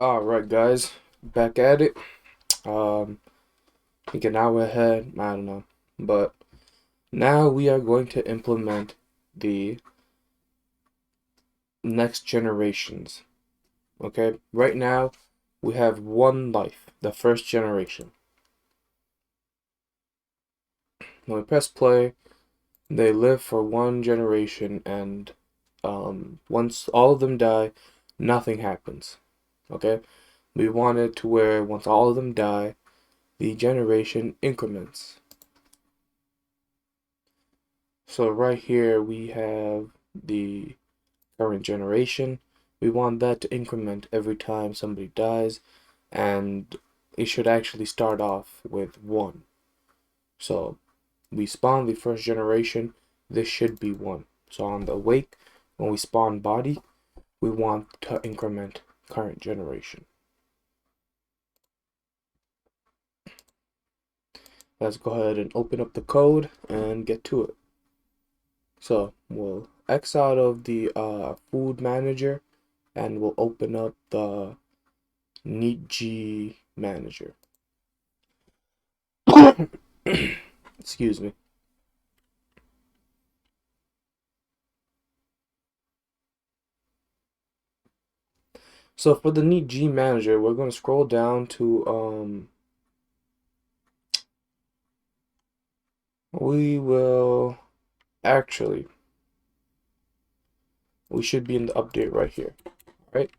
Alright guys, back at it. I think an hour ahead, I don't know. But now we are going to implement the next generations. Okay, right now we have one life, the first generation. When we press play, they live for one generation, and once all of them die, nothing happens. Okay, we want it to where once all of them die, the generation increments. So right here we have the current generation. We want that to increment every time somebody dies, and it should actually start off with 1. So we spawn the first generation, this should be 1. So on the wake, when we spawn body, we want to increment current generation. Let's go ahead and open up the code and get to it. So we'll X out of the food manager, and we'll open up the NeuroEvolution manager. Excuse me. So for the NeuroEvolution manager, we're going to scroll down to we should be in the update right here. Right?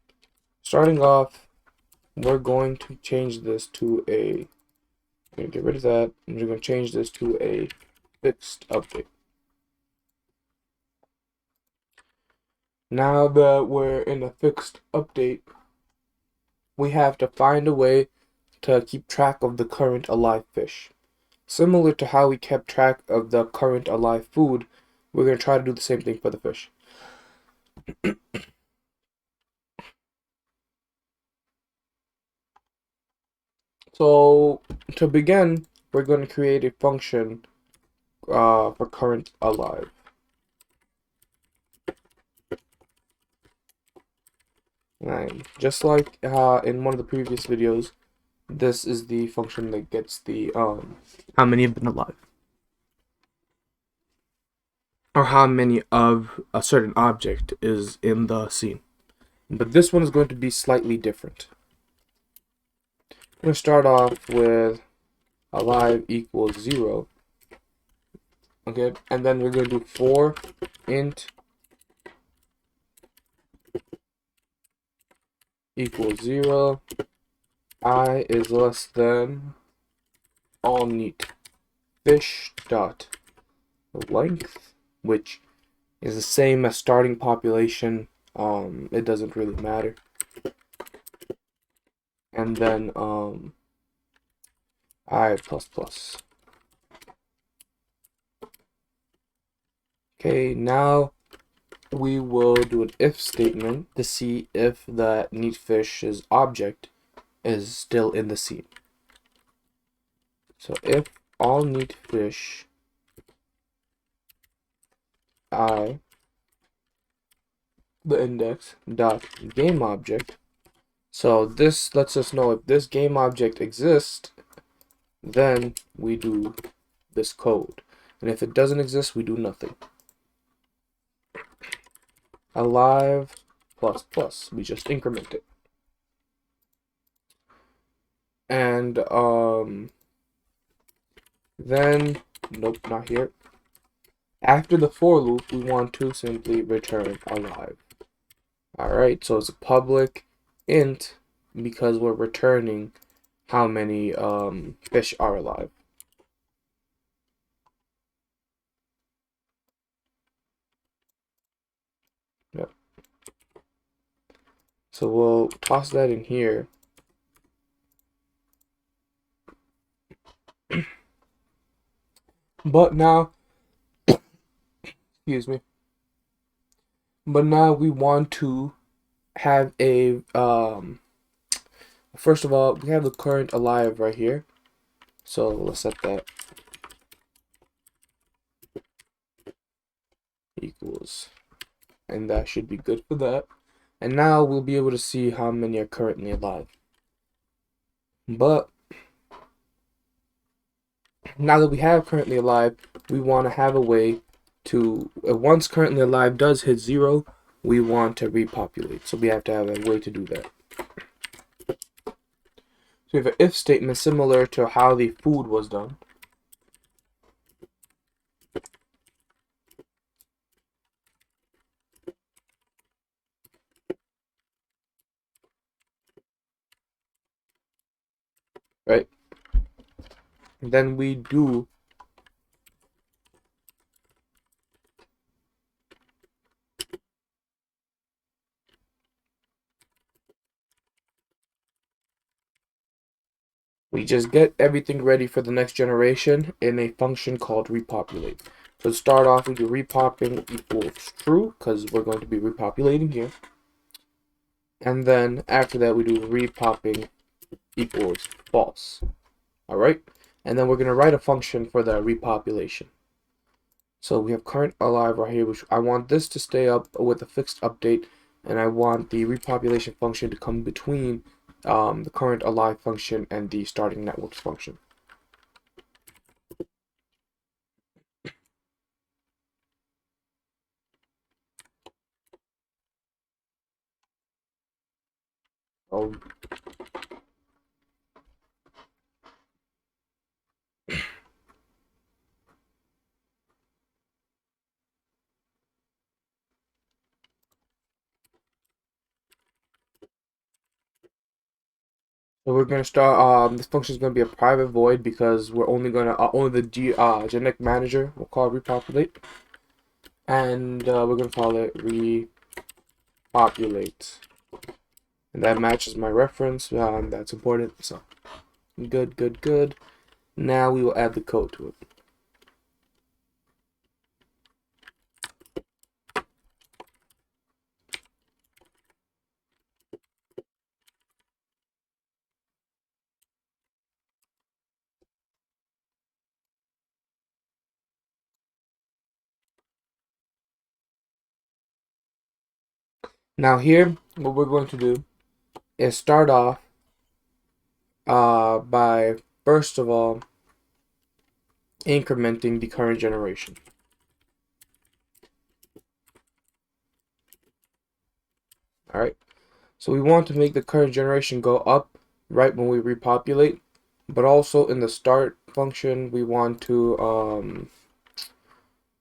Starting off, we're going to change this to a, I'm going to get rid of that. I'm just going to change this to a fixed update. Now that we're in a fixed update, we have to find a way to keep track of the current alive fish. Similar to how we kept track of the current alive food, we're going to try to do the same thing for the fish. So to begin, we're going to create a function for current alive. And just like in one of the previous videos, this is the function that gets the how many have been alive, or how many of a certain object is in the scene. But this one is going to be slightly different. I'm going to start off with alive equals 0. Okay, and then we're going to do for int equals 0, I is less than all neat fish dot length, which is the same as starting population. It doesn't really matter. And then I plus plus. Okay, now we will do an if statement to see if that neat fish's object is still in the scene. So if all neat fish I, the index dot game object. So this lets us know if this game object exists, then we do this code, and if it doesn't exist, we do nothing. Alive plus plus, we just increment it. And then nope, not here. After the for loop, we want to simply return alive. Alright, so it's a public int because we're returning how many fish are alive. Yep. So we'll toss that in here. But now, excuse me. But now we want to have a first of all, we have the current alive right here. So let's set that equals, and that should be good for that. And now we'll be able to see how many are currently alive. But now that we have currently alive, we want to have a way to, once currently alive does hit 0, we want to repopulate. So we have to have a way to do that. So we have an if statement similar to how the food was done. Right? And then we do we just get everything ready for the next generation in a function called repopulate. So to start off, we do repopping equals true, because we're going to be repopulating here. And then after that, we do repopping equals false. Alright? And then we're going to write a function for the repopulation. So we have current alive right here, which I want this to stay up with a fixed update, and I want the repopulation function to come between the current alive function and the starting networks function. Oh. So we're gonna start. This function is gonna be a private void because we're only gonna only the genetic manager will call repopulate, and we're gonna call it repopulate, and that matches my reference. That's important. So good, good, good. Now we will add the code to it. Now here, what we're going to do is start off by first of all incrementing the current generation. Alright, so we want to make the current generation go up right when we repopulate, but also in the start function we want to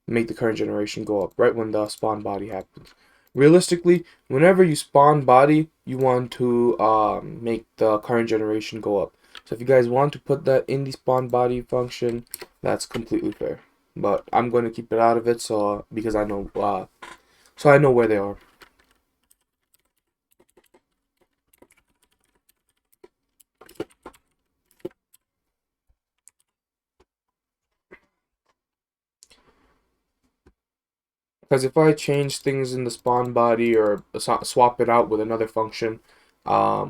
make the current generation go up right when the spawn body happens. Realistically, whenever you spawn body, you want to make the current generation go up. So if you guys want to put that in the spawn body function, that's completely fair. But I'm going to keep it out of it, so because I know where they are. Because if I change things in the spawn body or swap it out with another function, I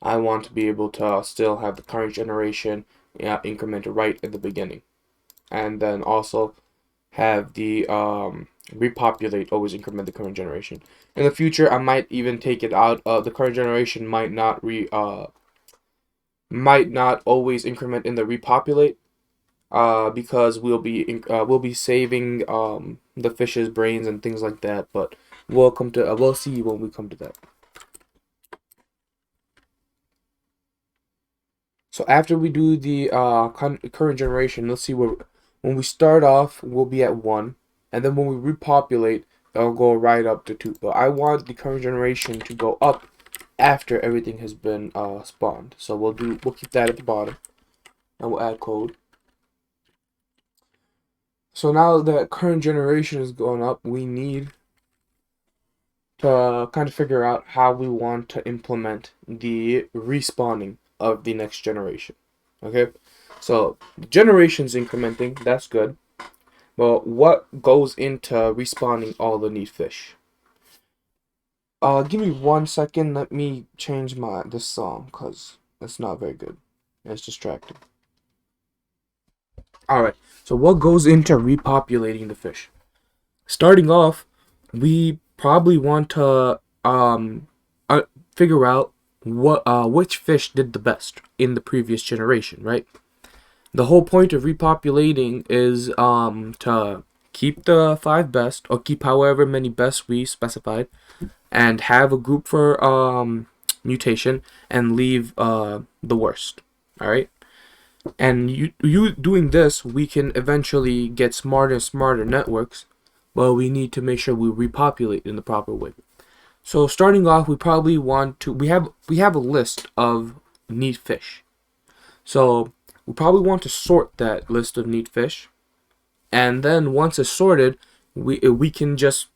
want to be able to still have the current generation increment right at the beginning. And then also have the repopulate always increment the current generation. In the future, I might even take it out. The current generation might not always increment in the repopulate. Because we'll be saving the fish's brains and things like that, but we'll see when we come to that. So after we do the current generation, let's see when we start off, we'll be at 1, and then when we repopulate, it'll go right up to 2. But I want the current generation to go up after everything has been spawned. So we'll keep that at the bottom, and we'll add code. So now that current generation is going up, we need to kind of figure out how we want to implement the respawning of the next generation. Okay, so the generation's incrementing, that's good. But what goes into respawning all the neat fish? Give me 1 second. Let me change this song because it's not very good. It's distracting. Alright, so what goes into repopulating the fish? Starting off, we probably want to uh, figure out which fish did the best in the previous generation, right? The whole point of repopulating is to keep the 5 best, or keep however many best we specified, and have a group for mutation, and leave the worst. All right. And you doing this, we can eventually get smarter and smarter networks, but we need to make sure we repopulate in the proper way. So starting off, we probably want to, we have a list of neat fish. So we probably want to sort that list of neat fish, and then once it's sorted, we can just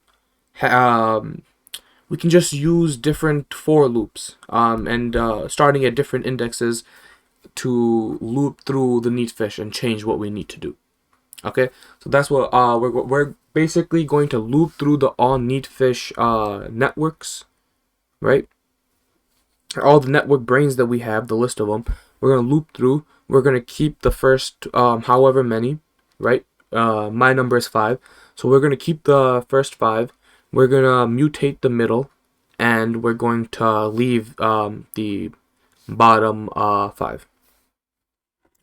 use different for loops, and starting at different indexes to loop through the neat fish and change what we need to do. Okay, so that's what we're basically going to loop through the all neat fish networks, right? All the network brains that we have, the list of them, we're gonna loop through. We're gonna keep the first however many, right? My number is 5, so we're gonna keep the first 5. We're gonna mutate the middle, and we're going to leave the bottom 5.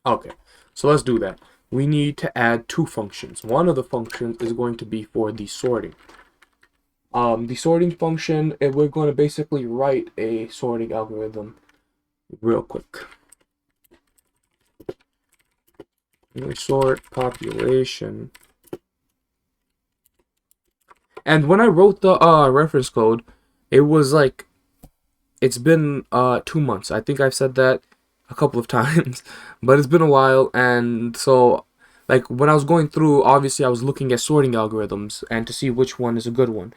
Okay, so let's do that. We need to add 2 functions. One of the functions is going to be for the sorting. The sorting function, we're going to basically write a sorting algorithm real quick. We sort population. And when I wrote the reference code, it was like, it's been 2 months. I think I've said that a couple of times, but it's been a while. And so, like, when I was going through, obviously I was looking at sorting algorithms and to see which one is a good one.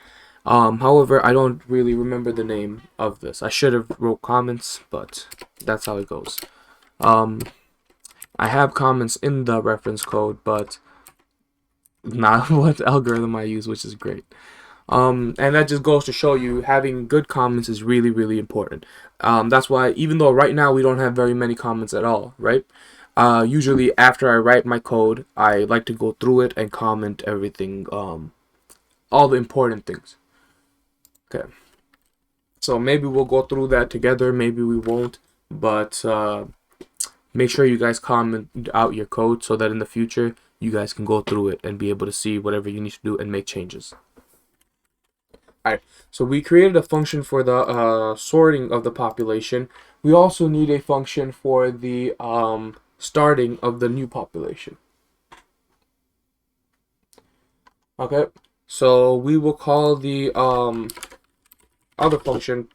However, I don't really remember the name of this. I should have wrote comments, but that's how it goes. I have comments in the reference code, but not what algorithm I use, which is great. And that just goes to show you having good comments is really, really important. That's why, even though right now we don't have very many comments at all, right? Usually after I write my code, I like to go through it and comment everything, all the important things. Okay. So maybe we'll go through that together, maybe we won't, but make sure you guys comment out your code so that in the future you guys can go through it and be able to see whatever you need to do and make changes. Alright, so we created a function for the sorting of the population. We also need a function for the starting of the new population. Okay, so we will call the other function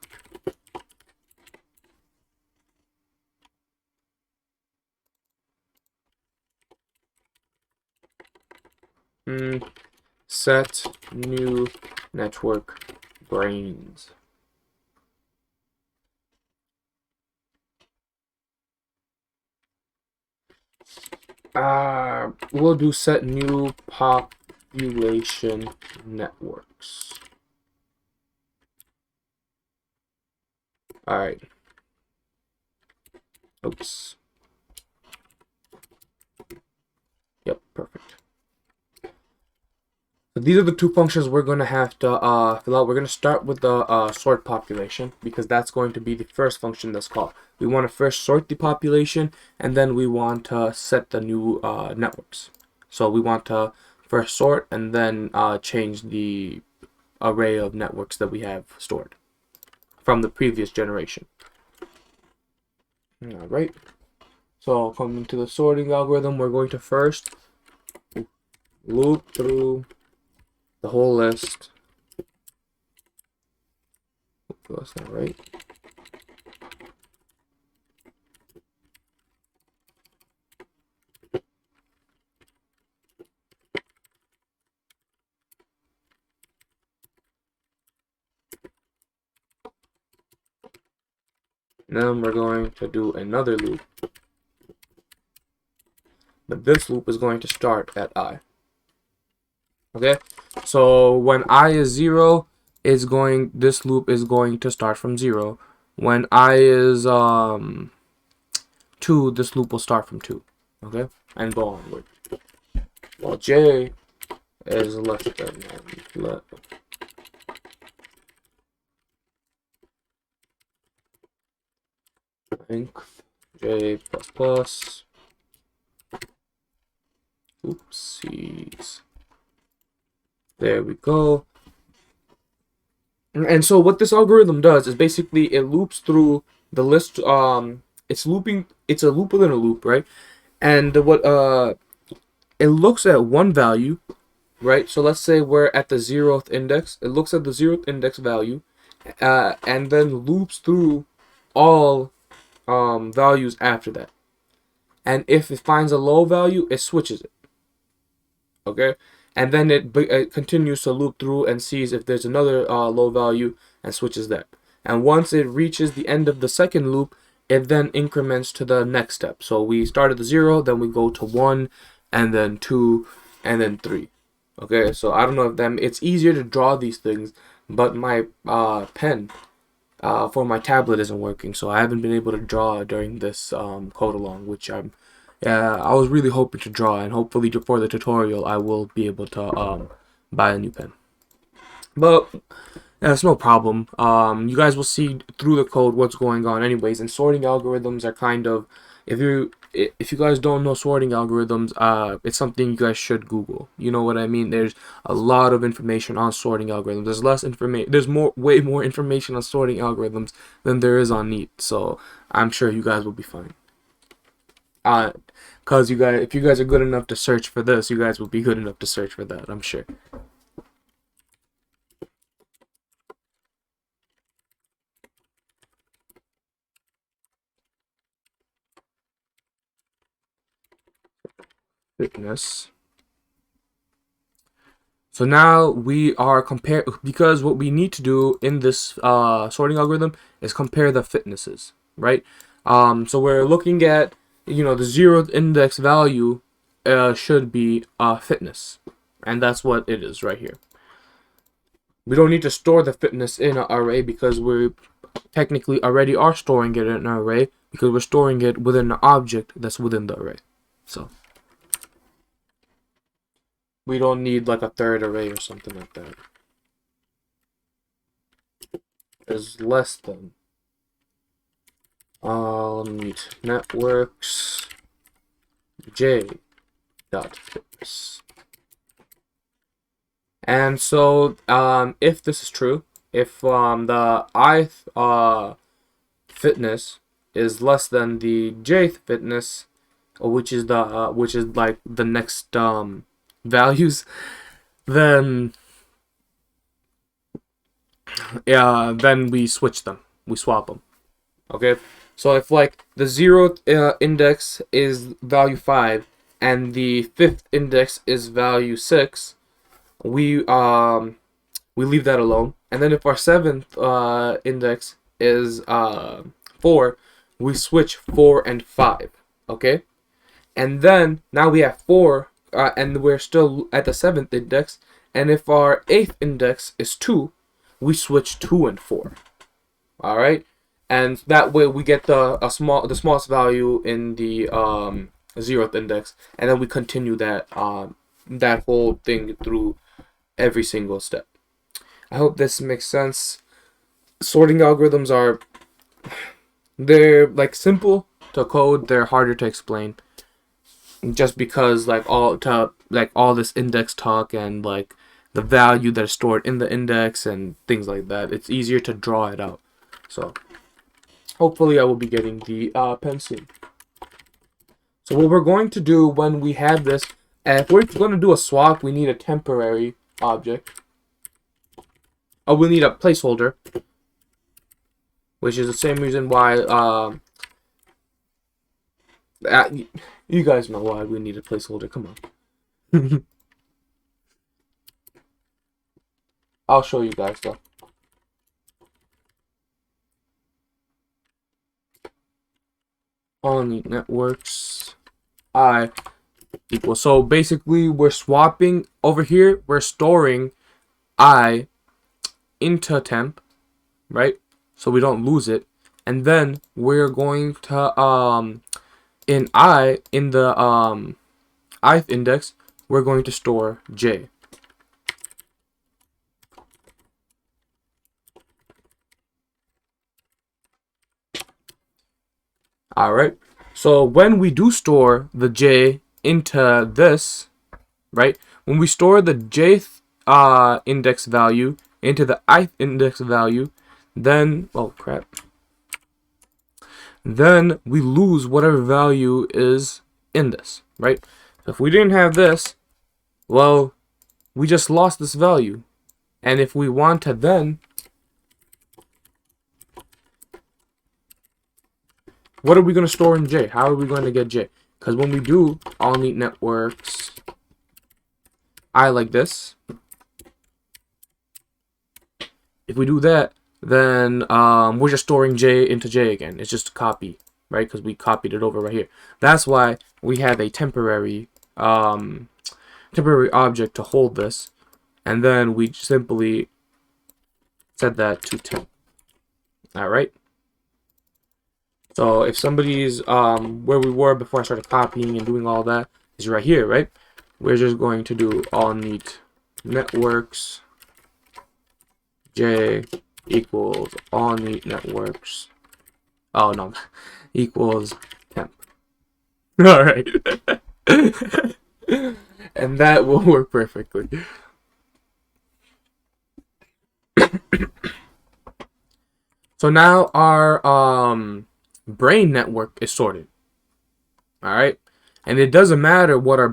set new network brains. We'll do set new population networks. All right. Oops. Yep, perfect. So these are the 2 functions we're going to have to fill out. We're going to start with the sort population, because that's going to be the first function that's called. We want to first sort the population, and then we want to set the new networks. So we want to first sort, and then change the array of networks that we have stored from the previous generation. All right. So coming to the sorting algorithm, we're going to first loop through the whole list. That's not right. Then we're going to do another loop. But this loop is going to start at I. Okay? So when I is 0, this loop is going to start from 0. When I is 2, this loop will start from 2. Okay? And go onward. Well, J is less than inc j plus. Oopsies. There we go. And so what this algorithm does is basically it loops through the list. It's looping. It's a loop within a loop, right? And what it looks at one value, right? So let's say we're at the 0th index. It looks at the 0th index value, and then loops through all values after that. And if it finds a low value, it switches it. Okay, and then it continues to loop through and sees if there's another low value and switches that. And once it reaches the end of the second loop, it then increments to the next step. So we start at the 0, then we go to 1, and then 2, and then 3. Okay, so I don't know if it's easier to draw these things, but my pen for my tablet isn't working, so I haven't been able to draw during this code along, which I was really hoping to draw, and hopefully for the tutorial I will be able to buy a new pen. But that's no problem. You guys will see through the code what's going on anyways, and sorting algorithms are kind of, if you guys don't know sorting algorithms, it's something you guys should Google. You know what I mean? There's a lot of information on sorting algorithms. There's way more information on sorting algorithms than there is on NEAT, so I'm sure you guys will be fine. Cause if you guys are good enough to search for this, you guys will be good enough to search for that, I'm sure. Fitness. So now we are because what we need to do in this sorting algorithm is compare the fitnesses, right? So we're looking at, the 0th index value should be fitness, and that's what it is right here. We don't need to store the fitness in an array because we technically already are storing it in an array because we're storing it within an object that's within the array. So we don't need like a third array or something like that. Is less than meet networks j dot fitness. And so if this is true, if the ith fitness is less than the jth fitness, which is like the next values, then we switch them, we swap them. Okay, so if like the 0th index is value 5 and the 5th index is value 6, we leave that alone. And then if our 7th index is 4, we switch 4 and 5. Okay, and then now we have 4, and we're still at the 7th index. And if our 8th index is 2, we switch 2 and 4. All right, and that way we get the smallest value in the 0th index, and then we continue that that whole thing through every single step. I hope this makes sense. Sorting algorithms they're like simple to code, they're harder to explain, just because all this index talk and like the value that is stored in the index and things like that. It's easier to draw it out. So hopefully I will be getting the pen soon. So what we're going to do when we have this, if we're going to do a swap, we need a temporary object. Oh, we need a placeholder, which is the same reason why you guys know why we need a placeholder. Come on. I'll show you guys though. On the networks I equals, so basically we're swapping over here, we're storing I into temp, right? So we don't lose it. And then we're going to in the ith index, we're going to store j. All right. So when we do store the j into this, right? When we store the jth index value into the ith index value, then then we lose whatever value is in this, right? So if we didn't have this, well, we just lost this value. And if we want to then, what are we going to store in J? How are we going to get J? Because when we do all neat networks I like this, if we do that, then we're just storing J into J again. It's just a copy, right? Because we copied it over right here. That's why we have a temporary object to hold this, and then we simply set that to temp. All right. So if somebody's where we were before I started copying and doing all that is right here, right? We're just going to do all neat networks J equals all neat networks. Oh no, equals temp. All right. And that will work perfectly. So now our brain network is sorted. All right, and it doesn't matter what our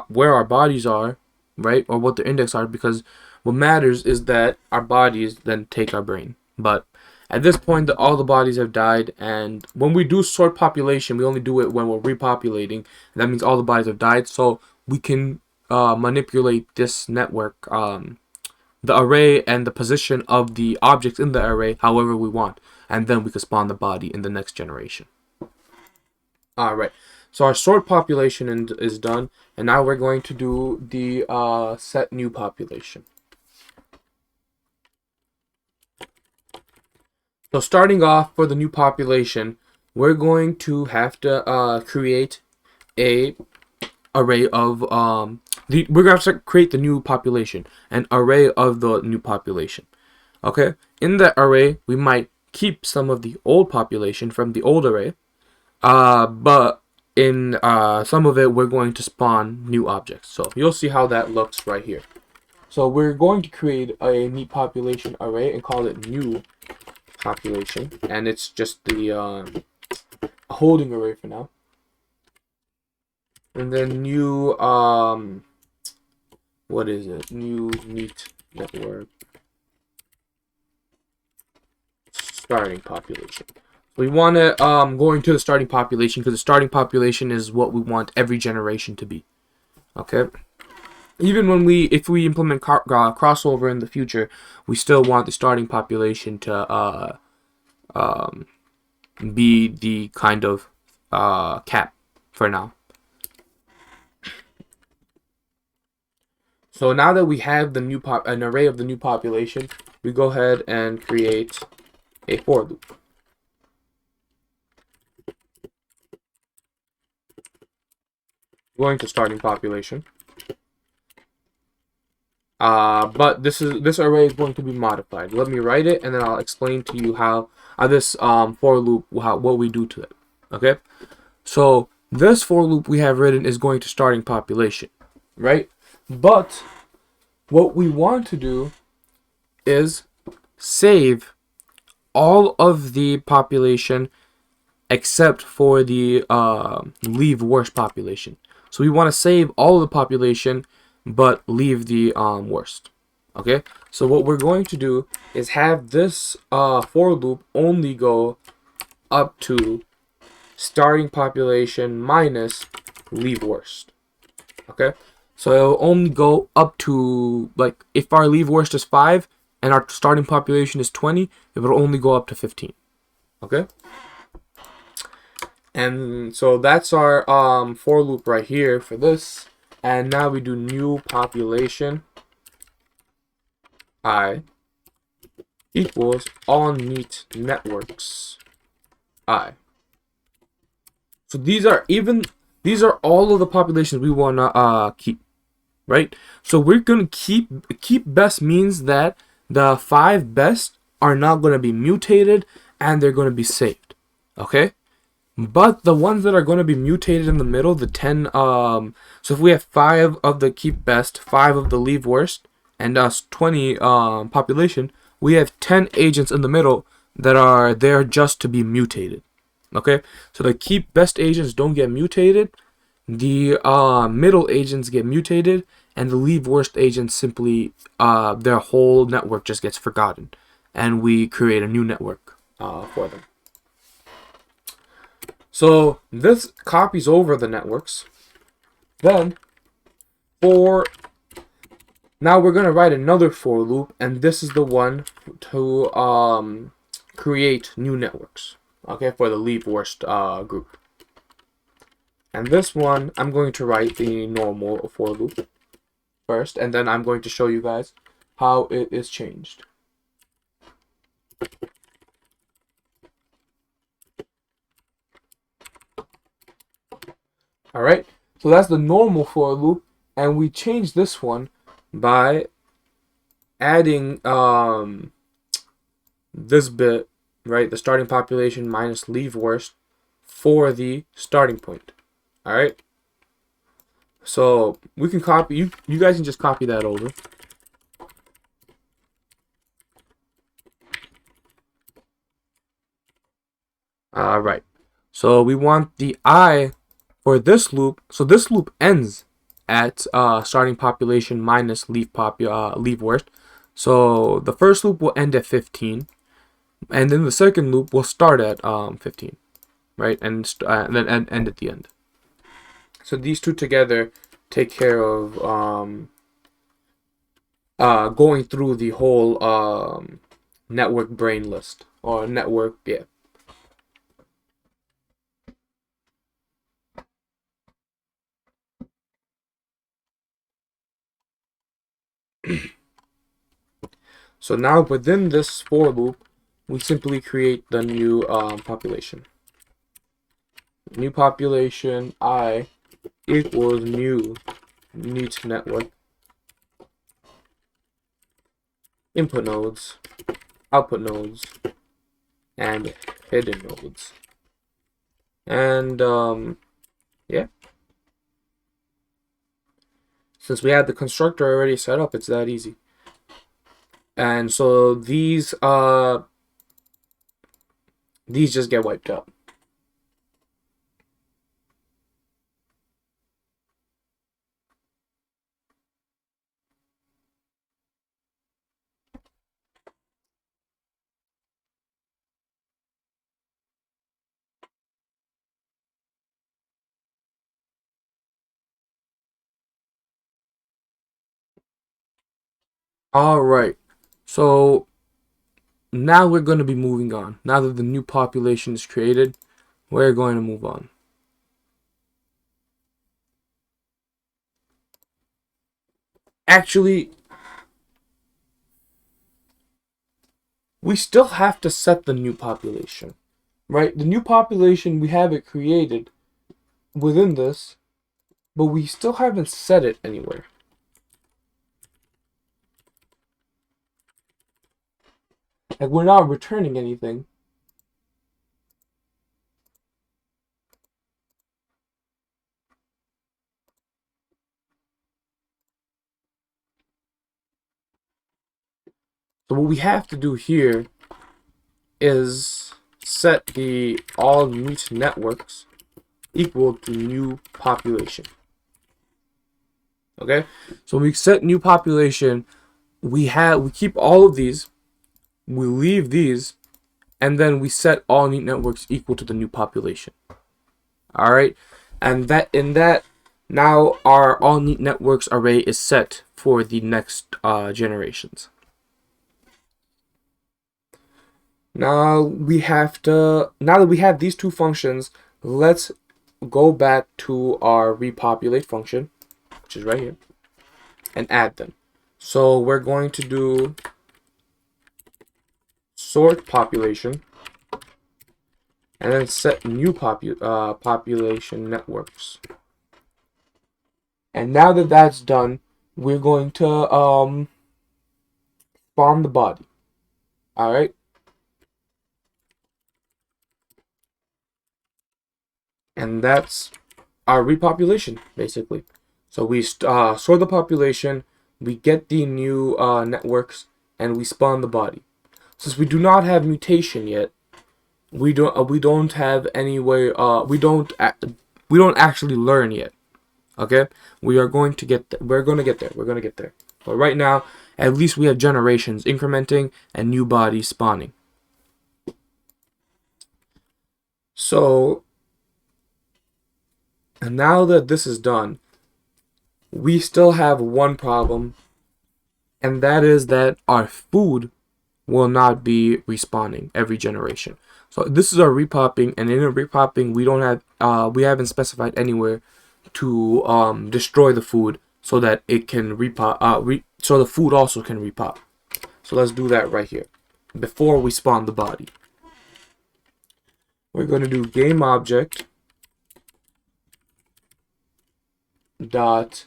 where our bodies are, right, or what the index are, because what matters is that our bodies then take our brain. But at this point, all the bodies have died, and when we do sort population, we only do it when we're repopulating. And that means all the bodies have died, so we can manipulate this network, the array and the position of the objects in the array however we want, and then we can spawn the body in the next generation. All right, so our sort population is done, and now we're going to do the set new population. So starting off for the new population, we're going to have to create a array of we're going to have to create the new population, an array of the new population. Okay, in that array we might keep some of the old population from the old array, but in some of it we're going to spawn new objects. So you'll see how that looks right here. So we're going to create a neat population array and call it new population, and it's just the holding array for now. And then new what is it? New neat network starting population. We want to go into the starting population because the starting population is what we want every generation to be. Okay. Even when if we implement crossover in the future, we still want the starting population to be the kind of cap for now. So now that we have the new an array of the new population, we go ahead and create a for loop. Going to starting population. But this array is going to be modified. Let me write it, and then I'll explain to you how this for loop, what we do to it. Okay, so this for loop we have written is going to starting population, right? But what we want to do is save all of the population except for the leave worst population. So we want to save all of the population but leave the worst. Okay, so what we're going to do is have this for loop only go up to starting population minus leave worst. Okay, so it'll only go up to, like, if our leave worst is 5 and our starting population is 20, it will only go up to 15. Okay, and so that's our for loop right here for this. And now we do new population I equals all neat networks I. So these are all of the populations we want to keep, right? So we're going to keep best means that the 5 best are not going to be mutated and they're going to be saved. Okay? But the ones that are going to be mutated in the middle, the 10, so if we have 5 of the keep best, 5 of the leave worst, and us 20 population, we have 10 agents in the middle that are there just to be mutated. Okay, so the keep best agents don't get mutated, the middle agents get mutated, and the leave worst agents simply, their whole network just gets forgotten, and we create a new network for them. So this copies over the networks. Then now we're going to write another for loop, and this is the one to create new networks, okay, for the leave worst group. And this one, I'm going to write the normal for loop first, and then I'm going to show you guys how it is changed. Alright, so that's the normal for loop, and we change this one by adding this bit, right, the starting population minus leave worst for the starting point. Alright, so we can copy, you guys can just copy that over. Alright, so we want the I for this loop, so this loop ends at starting population minus leave worst. So the first loop will end at 15, and then the second loop will start at 15, right, and then end at the end. So these two together take care of going through the whole network brain list, or network, yeah. So now within this for loop, we simply create the new population. New population I equals new neat network, input nodes, output nodes, and hidden nodes. And yeah, since we had the constructor already set up, it's that easy. And so these just get wiped out. All right, so now we're going to be moving on. Now that the new population is created, we're going to move on. Actually, we still have to set the new population, right? The new population, we have it created within this, but we still haven't set it anywhere. Like, we're not returning anything. So what we have to do here is set the all neat networks equal to new population. Okay, so when we set new population, we keep all of these, we leave these, and then we set all neat networks equal to the new population. All right, and now our all neat networks array is set for the next generations. Now that we have these two functions, let's go back to our repopulate function, which is right here, and add them. So we're going to do sort population, and then set new population networks. And now that that's done, we're going to spawn the body. All right. And that's our repopulation, basically. So we store the population, we get the new networks, and we spawn the body. Since we do not have mutation yet, we don't have any way. We don't actually learn yet. Okay, we are going to get. We're going to get there. We're going to get there. But right now, at least we have generations incrementing and new bodies spawning. So, and now that this is done, we still have one problem, and that is that our food will not be respawning every generation. So this is our repopping, and in a repopping, we haven't specified anywhere to destroy the food so that it can repop. So the food also can repop. So let's do that right here before we spawn the body. We're going to do game object dot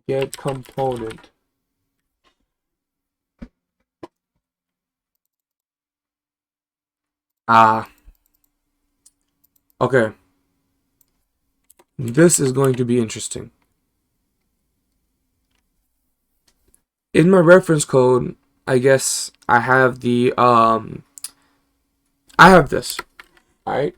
get component okay, this is going to be interesting. In my reference code, I guess I have the I have this. Alright.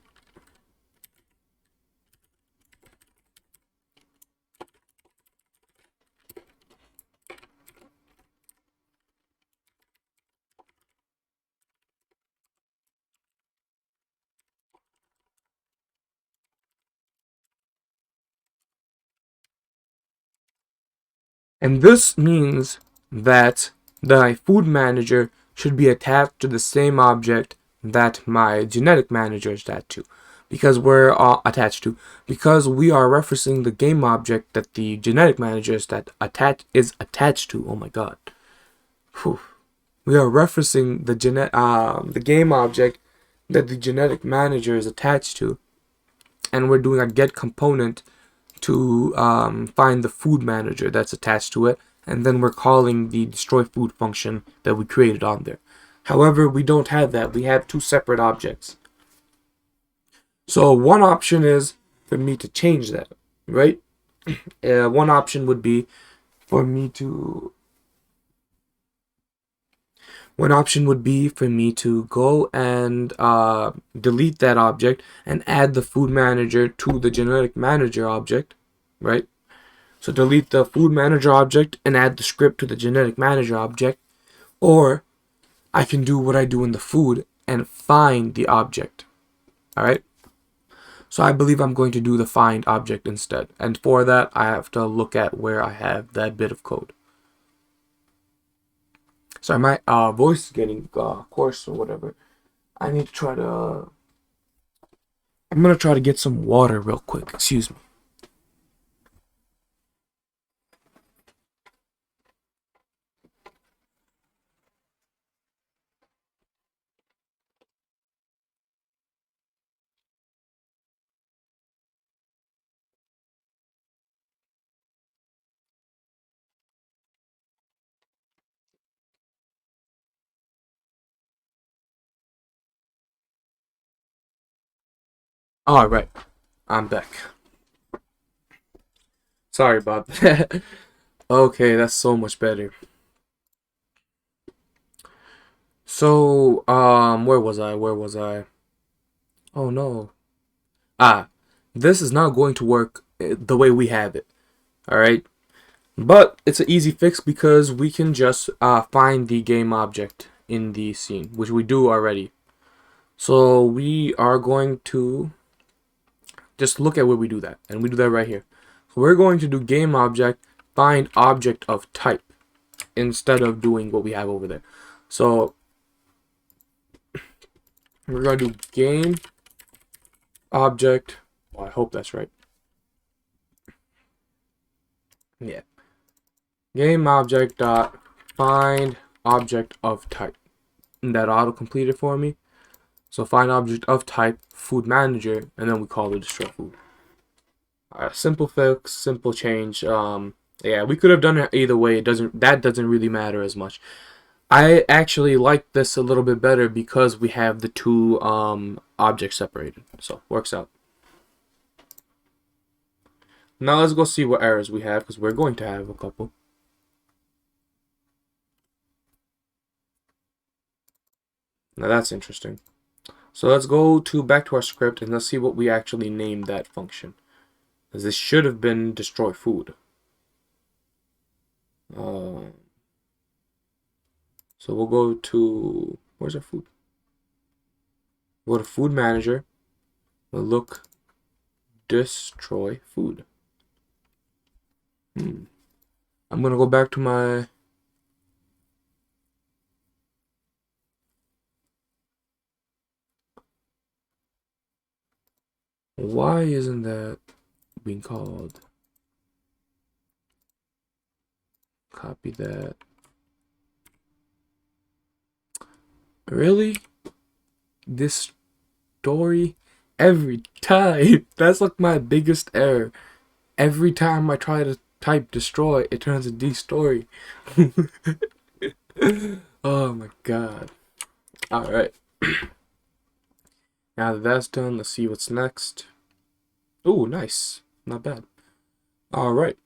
And this means that the food manager should be attached to the same object that my genetic manager is attached to. Because we're attached to. Because we are referencing the game object that the genetic manager is attached to. Oh my god. Whew. We are referencing the game object that the genetic manager is attached to. And we're doing a get component to find the food manager that's attached to it, and then we're calling the destroy food function that we created on there. However, we don't have that. We have two separate objects. So one option is for me to change that, right? One option would be for me to go and delete that object and add the food manager to the genetic manager object, right? So delete the food manager object and add the script to the genetic manager object. Or I can do what I do in the food and find the object. Alright? So I believe I'm going to do the find object instead. And for that, I have to look at where I have that bit of code. Sorry, my voice is getting coarse or whatever. I need to try to... I'm going to try to get some water real quick. Excuse me. Alright, I'm back. Sorry about that. Okay, that's so much better. So, where was I? Oh no. This is not going to work the way we have it. Alright? But it's an easy fix because we can just find the game object in the scene, which we do already. So we are going to just look at where we do that, and we do that right here. So we're going to do game object find object of type instead of doing what we have over there. So we're going to do game object. Oh, I hope that's right. Yeah. Game object dot find object of type. And that auto completed for me. So find object of type food manager, and then we call it destroy food. Simple fix, simple change. Yeah, we could have done it either way. That doesn't really matter as much. I actually like this a little bit better because we have the two objects separated. So works out. Now let's go see what errors we have, because we're going to have a couple. Now that's interesting. So let's go back to our script and let's see what we actually named that function. Because this should have been destroy food. So we'll go to, where's our food? We'll go to food manager. We'll look destroy food. I'm gonna go back to my why isn't that being called? Copy that. Really? This story every time. That's like my biggest error. Every time I try to type destroy, it turns into destroy. Oh my god. Alright. Now that that's done, let's see what's next. Ooh, nice. Not bad. Alright.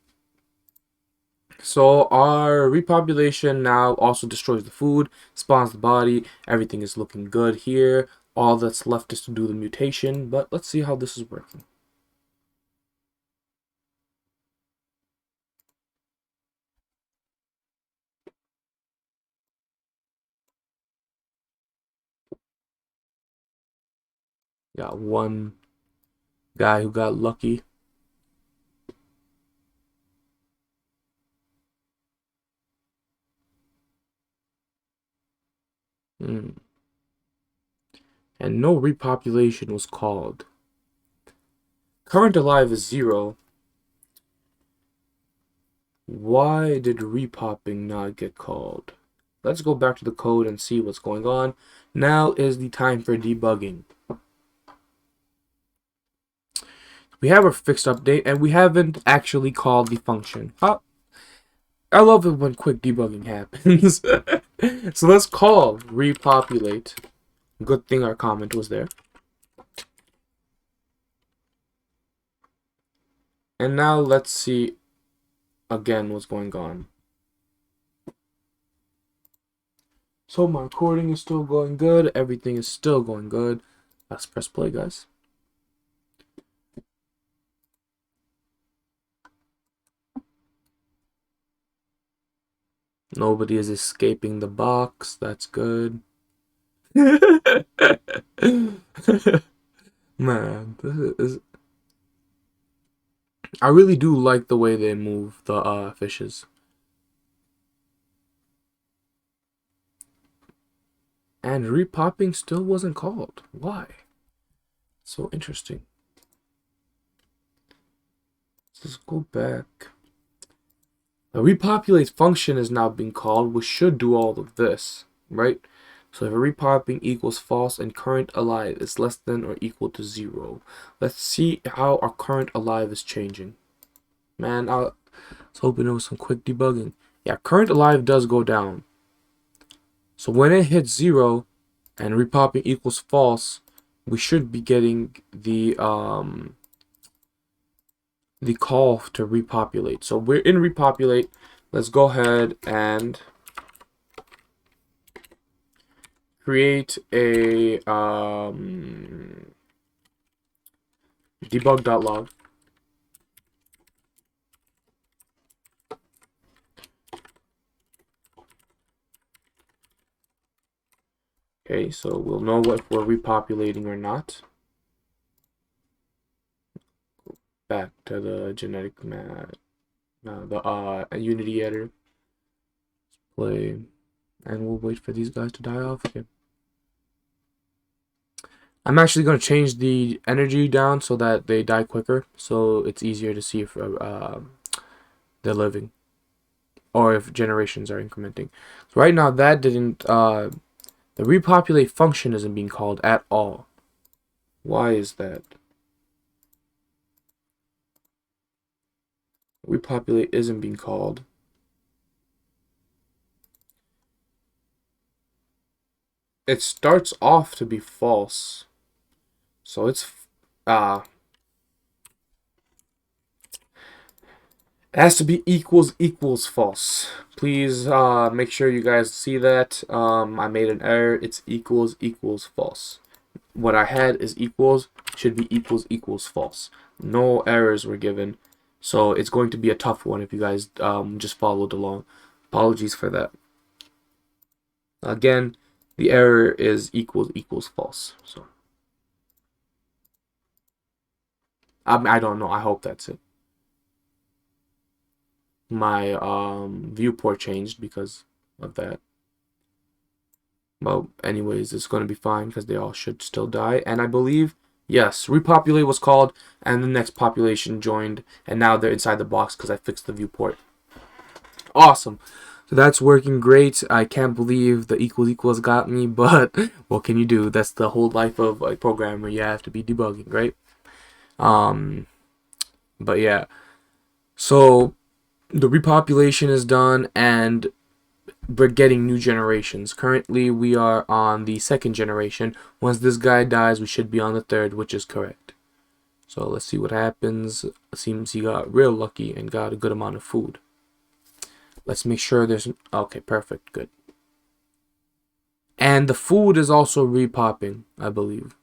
So our repopulation now also destroys the food, spawns the body. Everything is looking good here. All that's left is to do the mutation, but let's see how this is working. Got one guy who got lucky. And no repopulation was called. Current alive is 0. Why did repopping not get called? Let's go back to the code and see what's going on. Now is the time for debugging. We have our fixed update, and we haven't actually called the function. I love it when quick debugging happens. So let's call repopulate. Good thing our comment was there. And now let's see again what's going on. So my recording is still going good. Everything is still going good. Let's press play, guys. Nobody is escaping the box. That's good. Man, this is... I really do like the way they move the fishes. And repopping still wasn't called. Why? So interesting. Let's go back. The repopulate function is now being called, which should do all of this, right? So if a repopping equals false and current alive is less than or equal to 0. Let's see how our current alive is changing. Man, I was hoping it was some quick debugging. Yeah, current alive does go down. So when it hits 0 and repopping equals false, we should be getting the call to repopulate. So we're in repopulate. Let's go ahead and create a debug.log. Okay, so we'll know if we're repopulating or not. Back to the genetic Unity editor. Play, and we'll wait for these guys to die off again. I'm actually going to change the energy down so that they die quicker, so it's easier to see if they're living or if generations are incrementing. So right now that didn't the repopulate function isn't being called at all. Why is that? Repopulate isn't being called. it starts off to be false. So it's it has to be equals false. Please make sure you guys see that. I made an error. It's equals false. What I had is equals, should be equals false. No errors were given. So it's going to be a tough one if you guys just followed along. Apologies for that. Again, the error is equals false. So I don't know. I hope that's it. My viewport changed because of that. Well, anyways, it's going to be fine because they all should still die. And I believe, yes, repopulate was called, and the next population joined, and now they're inside the box because I fixed the viewport. Awesome. So that's working great. I can't believe the equals got me, but what can you do? That's the whole life of a programmer. You have to be debugging, right? But yeah. So the repopulation is done, and we're getting new generations. Currently, we are on the second generation. Once this guy dies, we should be on the third, which is correct. So let's see what happens. Seems he got real lucky and got a good amount of food. Let's make sure there's... Okay, perfect, good. And the food is also repopping, I believe.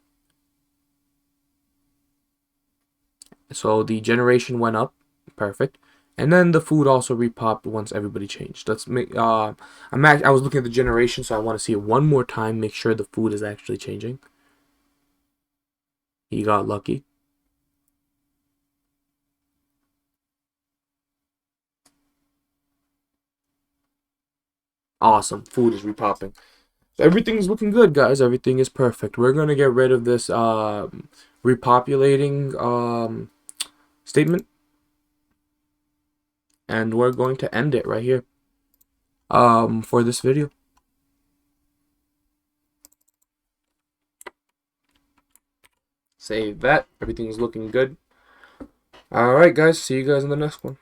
So the generation went up, perfect. And then the food also repopped once everybody changed. Let's make. I was looking at the generation, so I want to see it one more time. Make sure the food is actually changing. He got lucky. Awesome. Food is repopping. So everything's looking good, guys. Everything is perfect. We're gonna get rid of this repopulating statement, and we're going to end it right here for this video. Save that. Everything's looking good. Alright, guys. See you guys in the next one.